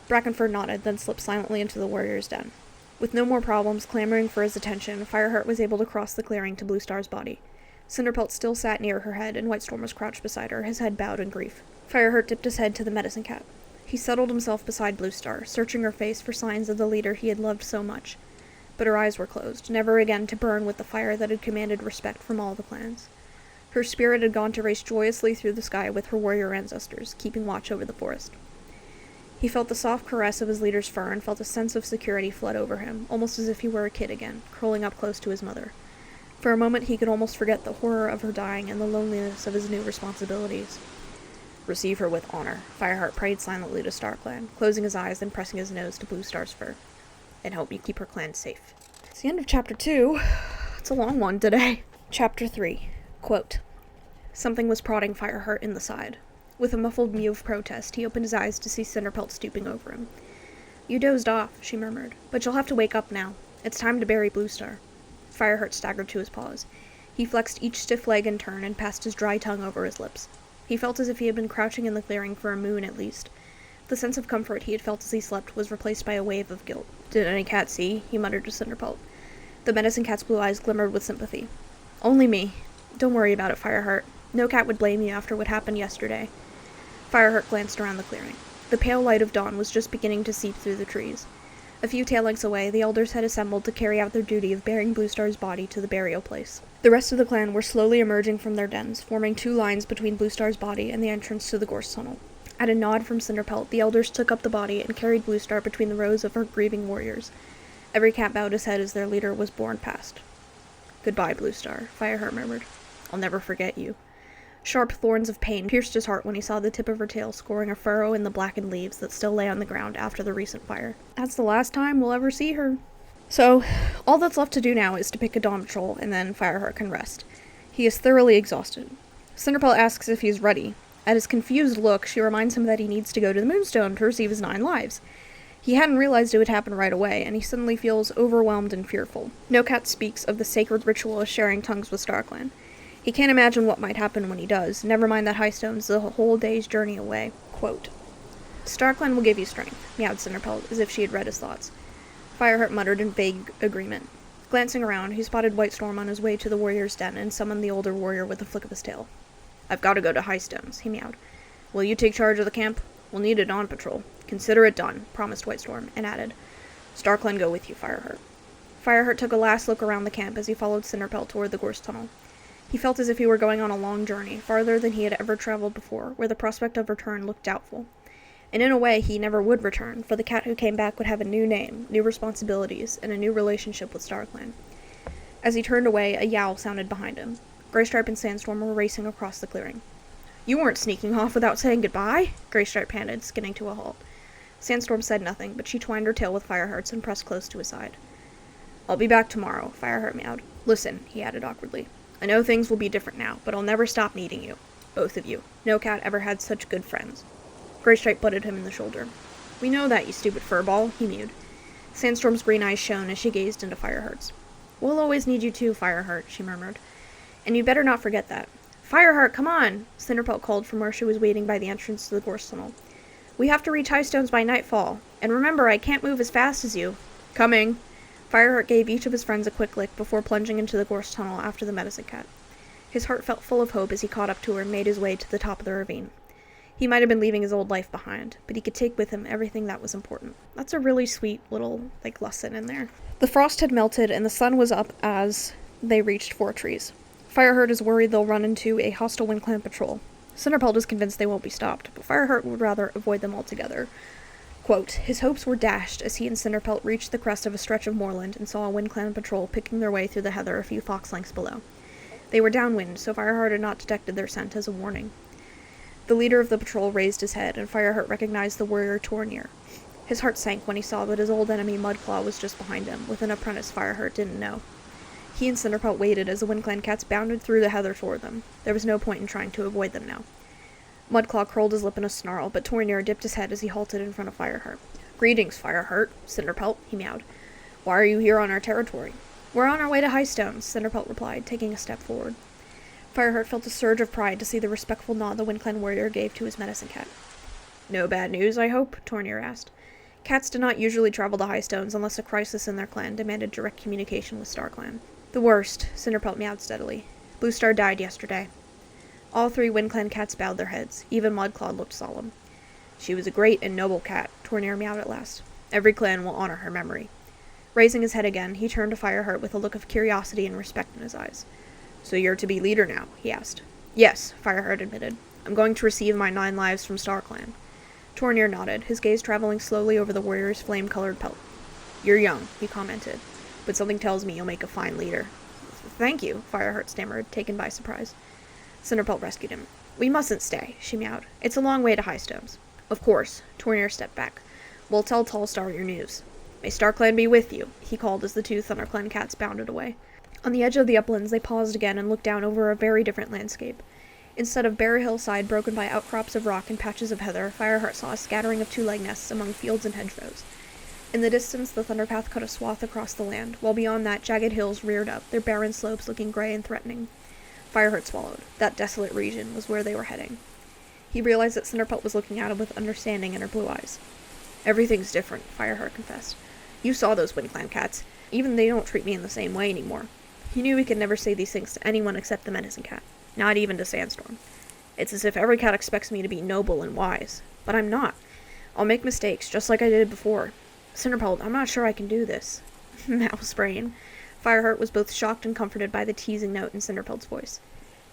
Brackenfur nodded, then slipped silently into the warrior's den. With no more problems clamoring for his attention, Fireheart was able to cross the clearing to Bluestar's body. Cinderpelt still sat near her head, and Whitestorm was crouched beside her, his head bowed in grief. Fireheart dipped his head to the medicine cat. He settled himself beside Bluestar, searching her face for signs of the leader he had loved so much. But her eyes were closed, never again to burn with the fire that had commanded respect from all the clans. Her spirit had gone to race joyously through the sky with her warrior ancestors, keeping watch over the forest. He felt the soft caress of his leader's fur and felt a sense of security flood over him, almost as if he were a kid again, curling up close to his mother. For a moment he could almost forget the horror of her dying and the loneliness of his new responsibilities. "Receive her with honor," Fireheart prayed silently to StarClan, closing his eyes and pressing his nose to Bluestar's fur. "And help me keep her clan safe." It's the end of Chapter 2. It's a long one today. Chapter 3. Quote, Something was prodding Fireheart in the side. With a muffled mew of protest, he opened his eyes to see Cinderpelt stooping over him. "You dozed off," she murmured, "but you'll have to wake up now. It's time to bury Bluestar." Fireheart staggered to his paws. He flexed each stiff leg in turn and passed his dry tongue over his lips. He felt as if he had been crouching in the clearing for a moon at least. The sense of comfort he had felt as he slept was replaced by a wave of guilt. "Did any cat see?" he muttered to Cinderpelt. The medicine cat's blue eyes glimmered with sympathy. "Only me. Don't worry about it, Fireheart. No cat would blame you after what happened yesterday." Fireheart glanced around the clearing. The pale light of dawn was just beginning to seep through the trees. A few tail lengths away, the elders had assembled to carry out their duty of bearing Bluestar's body to the burial place. The rest of the clan were slowly emerging from their dens, forming 2 lines between Bluestar's body and the entrance to the gorse tunnel. At a nod from Cinderpelt, the elders took up the body and carried Bluestar between the rows of her grieving warriors. Every cat bowed his head as their leader was borne past. "Goodbye, Bluestar," Fireheart murmured. "I'll never forget you." Sharp thorns of pain pierced his heart when he saw the tip of her tail scoring a furrow in the blackened leaves that still lay on the ground after the recent fire. That's the last time we'll ever see her. So, all that's left to do now is to pick a dawn patrol, and then Fireheart can rest. He is thoroughly exhausted. Cinderpelt asks if he's ready. At his confused look, she reminds him that he needs to go to the Moonstone to receive his 9 lives. He hadn't realized it would happen right away, and he suddenly feels overwhelmed and fearful. No cat speaks of the sacred ritual of sharing tongues with StarClan. He can't imagine what might happen when he does, never mind that Highstones is a whole day's journey away. Quote, "StarClan will give you strength," meowed Cinderpelt, as if she had read his thoughts. Fireheart muttered in vague agreement. Glancing around, he spotted Whitestorm on his way to the warrior's den and summoned the older warrior with a flick of his tail. "I've got to go to Highstones," he meowed. "Will you take charge of the camp? We'll need a dawn patrol." "Consider it done," promised Whitestorm, and added, "StarClan go with you, Fireheart." Fireheart took a last look around the camp as he followed Cinderpelt toward the gorse tunnel. He felt as if he were going on a long journey, farther than he had ever traveled before, where the prospect of return looked doubtful. And in a way, he never would return, for the cat who came back would have a new name, new responsibilities, and a new relationship with StarClan. As he turned away, a yowl sounded behind him. Graystripe and Sandstorm were racing across the clearing. "You weren't sneaking off without saying goodbye?" Graystripe panted, skidding to a halt. Sandstorm said nothing, but she twined her tail with Fireheart's and pressed close to his side. "I'll be back tomorrow," Fireheart meowed. "Listen," he added awkwardly. "I know things will be different now, but I'll never stop needing you. Both of you. No cat ever had such good friends." Graystripe butted him in the shoulder. "We know that, you stupid furball," he mewed. Sandstorm's green eyes shone as she gazed into Fireheart's. "We'll always need you too, Fireheart," she murmured. "And you'd better not forget that." "Fireheart, come on!" Cinderpelt called from where she was waiting by the entrance to the gorse tunnel. "We have to reach Highstones by nightfall. And remember, I can't move as fast as you." "Coming!" Fireheart gave each of his friends a quick lick before plunging into the gorse tunnel after the medicine cat. His heart felt full of hope as he caught up to her and made his way to the top of the ravine. He might have been leaving his old life behind, but he could take with him everything that was important. That's a really sweet little, lesson in there. The frost had melted and the sun was up as they reached Four Trees. Fireheart is worried they'll run into a hostile WindClan patrol. Cinderpelt is convinced they won't be stopped, but Fireheart would rather avoid them altogether. Quote, his hopes were dashed as he and Cinderpelt reached the crest of a stretch of moorland and saw a WindClan patrol picking their way through the heather a few fox lengths below. They were downwind, so Fireheart had not detected their scent as a warning. The leader of the patrol raised his head, and Fireheart recognized the warrior Tornir. His heart sank when he saw that his old enemy Mudclaw was just behind him, with an apprentice Fireheart didn't know. He and Cinderpelt waited as the WindClan cats bounded through the heather toward them. There was no point in trying to avoid them now. Mudclaw curled his lip in a snarl, but Tornir dipped his head as he halted in front of Fireheart. "Greetings, Fireheart, Cinderpelt," he meowed. "Why are you here on our territory?" "We're on our way to Highstones," Cinderpelt replied, taking a step forward. Fireheart felt a surge of pride to see the respectful nod the WindClan warrior gave to his medicine cat. "No bad news, I hope?" Tornir asked. Cats did not usually travel to Highstones unless a crisis in their clan demanded direct communication with StarClan. "The worst," Cinderpelt meowed steadily. "Bluestar died yesterday." All three WindClan cats bowed their heads. Even Mudclaw looked solemn. "She was a great and noble cat," Tornir meowed at last. "Every clan will honor her memory." Raising his head again, he turned to Fireheart with a look of curiosity and respect in his eyes. "So you're to be leader now?" he asked. "Yes," Fireheart admitted. "I'm going to receive my 9 lives from StarClan." Tornir nodded, his gaze traveling slowly over the warrior's flame-colored pelt. "You're young," he commented, "but something tells me you'll make a fine leader." "Thank you," Fireheart stammered, taken by surprise. Cinderpelt rescued him. "We mustn't stay," she meowed. "It's a long way to Highstones." "Of course." Tornir stepped back. "We'll tell Tallstar your news." "May StarClan be with you," he called as the 2 ThunderClan cats bounded away. On the edge of the uplands, they paused again and looked down over a very different landscape. Instead of bare hillside broken by outcrops of rock and patches of heather, Fireheart saw a scattering of two-leg nests among fields and hedgerows. In the distance, the thunderpath cut a swath across the land, while beyond that, jagged hills reared up, their barren slopes looking gray and threatening. Fireheart swallowed. That desolate region was where they were heading. He realized that Cinderpelt was looking at him with understanding in her blue eyes. "Everything's different," Fireheart confessed. "You saw those WindClan cats. Even they don't treat me in the same way anymore." He knew he could never say these things to anyone except the medicine cat. Not even to Sandstorm. "It's as if every cat expects me to be noble and wise. But I'm not. I'll make mistakes, just like I did before. Cinderpelt, I'm not sure I can do this. Mouse brain. Fireheart was both shocked and comforted by the teasing note in Cinderpelt's voice.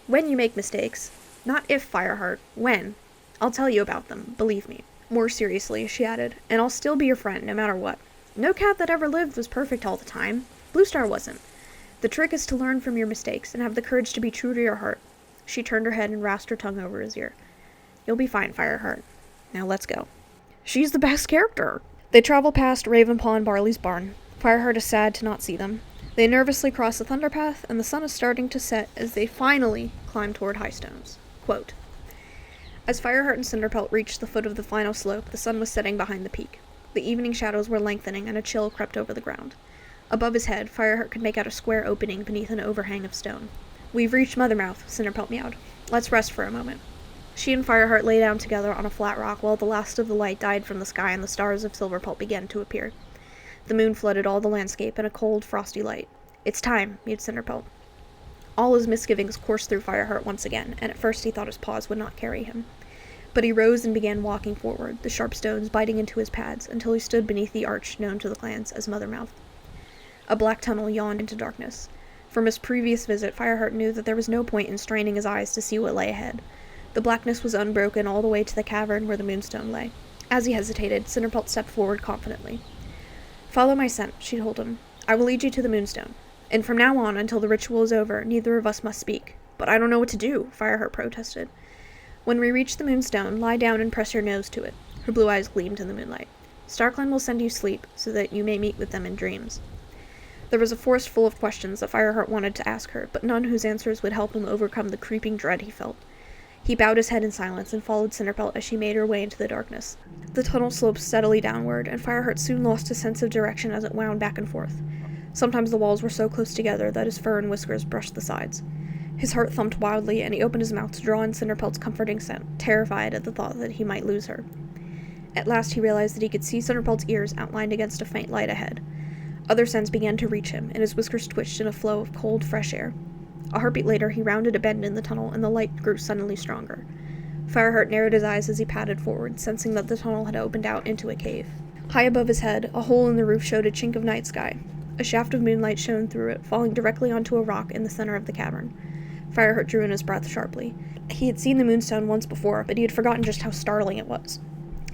When you make mistakes. Not if, Fireheart. When. I'll tell you about them, believe me. More seriously, she added, and I'll still be your friend, no matter what. No cat that ever lived was perfect all the time. Bluestar wasn't. The trick is to learn from your mistakes and have the courage to be true to your heart. She turned her head and rasped her tongue over his ear. You'll be fine, Fireheart. Now let's go. She's the best character. They travel past Ravenpaw and Barley's barn. Fireheart is sad to not see them. They nervously cross the Thunderpath, and the sun is starting to set as they finally climb toward Highstones. Quote, as Fireheart and Cinderpelt reached the foot of the final slope, the sun was setting behind the peak. The evening shadows were lengthening, and a chill crept over the ground. Above his head, Fireheart could make out a square opening beneath an overhang of stone. We've reached Mothermouth, Cinderpelt meowed. Let's rest for a moment. She and Fireheart lay down together on a flat rock while the last of the light died from the sky and the stars of Silverpelt began to appear. The moon flooded all the landscape in a cold, frosty light. It's time, mewed Cinderpelt. All his misgivings coursed through Fireheart once again, and at first he thought his paws would not carry him. But he rose and began walking forward, the sharp stones biting into his pads, until he stood beneath the arch known to the clans as Mothermouth. A black tunnel yawned into darkness. From his previous visit, Fireheart knew that there was no point in straining his eyes to see what lay ahead. The blackness was unbroken all the way to the cavern where the moonstone lay. As he hesitated, Cinderpelt stepped forward confidently. Follow my scent, she told him. I will lead you to the moonstone. And from now on, until the ritual is over, neither of us must speak. But I don't know what to do, Fireheart protested. When we reach the moonstone, lie down and press your nose to it. Her blue eyes gleamed in the moonlight. StarClan will send you sleep, so that you may meet with them in dreams. There was a forest full of questions that Fireheart wanted to ask her, but none whose answers would help him overcome the creeping dread he felt. He bowed his head in silence and followed Cinderpelt as she made her way into the darkness. The tunnel sloped steadily downward, and Fireheart soon lost his sense of direction as it wound back and forth. Sometimes the walls were so close together that his fur and whiskers brushed the sides. His heart thumped wildly, and he opened his mouth to draw in Cinderpelt's comforting scent, terrified at the thought that he might lose her. At last he realized that he could see Cinderpelt's ears outlined against a faint light ahead. Other scents began to reach him, and his whiskers twitched in a flow of cold, fresh air. A heartbeat later, he rounded a bend in the tunnel, and the light grew suddenly stronger. Fireheart narrowed his eyes as he padded forward, sensing that the tunnel had opened out into a cave. High above his head, a hole in the roof showed a chink of night sky. A shaft of moonlight shone through it, falling directly onto a rock in the center of the cavern. Fireheart drew in his breath sharply. He had seen the moonstone once before, but he had forgotten just how startling it was.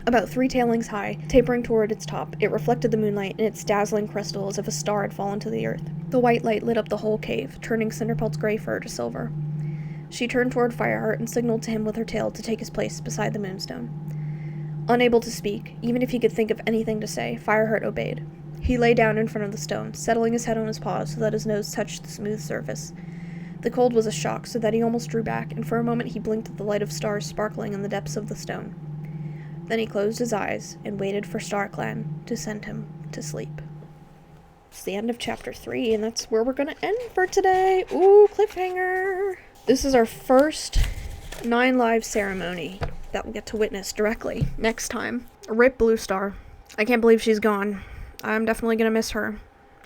About 3 tailings high, tapering toward its top, it reflected the moonlight in its dazzling crystal as if a star had fallen to the earth. The white light lit up the whole cave, turning Cinderpelt's gray fur to silver. She turned toward Fireheart and signaled to him with her tail to take his place beside the moonstone. Unable to speak, even if he could think of anything to say, Fireheart obeyed. He lay down in front of the stone, settling his head on his paws so that his nose touched the smooth surface. The cold was a shock, so that he almost drew back, and for a moment he blinked at the light of stars sparkling in the depths of the stone. Then he closed his eyes and waited for StarClan to send him to sleep. It's the end of chapter 3, and that's where we're going to end for today. Ooh, cliffhanger! This is our first 9 live ceremony that we'll get to witness directly next time. Rip Bluestar. I can't believe she's gone. I'm definitely going to miss her.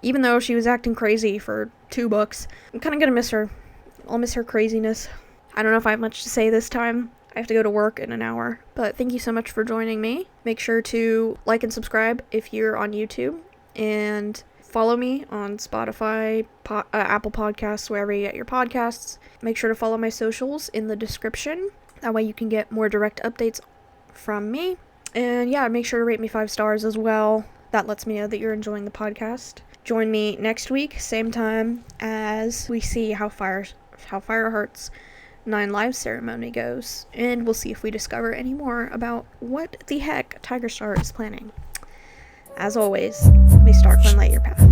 Even though she was acting crazy for 2 books, I'm kind of going to miss her. I'll miss her craziness. I don't know if I have much to say this time. I have to go to work in an hour. But thank you so much for joining me. Make sure to like and subscribe if you're on YouTube. And follow me on Spotify, Apple Podcasts, wherever you get your podcasts. Make sure to follow my socials in the description. That way you can get more direct updates from me. And yeah, make sure to rate me 5 stars as well. That lets me know that you're enjoying the podcast. Join me next week, same time, as we see how Fireheart's 9 live ceremony goes. And we'll see if we discover any more about what the heck Tigerstar is planning. As always, may StarClan light your path.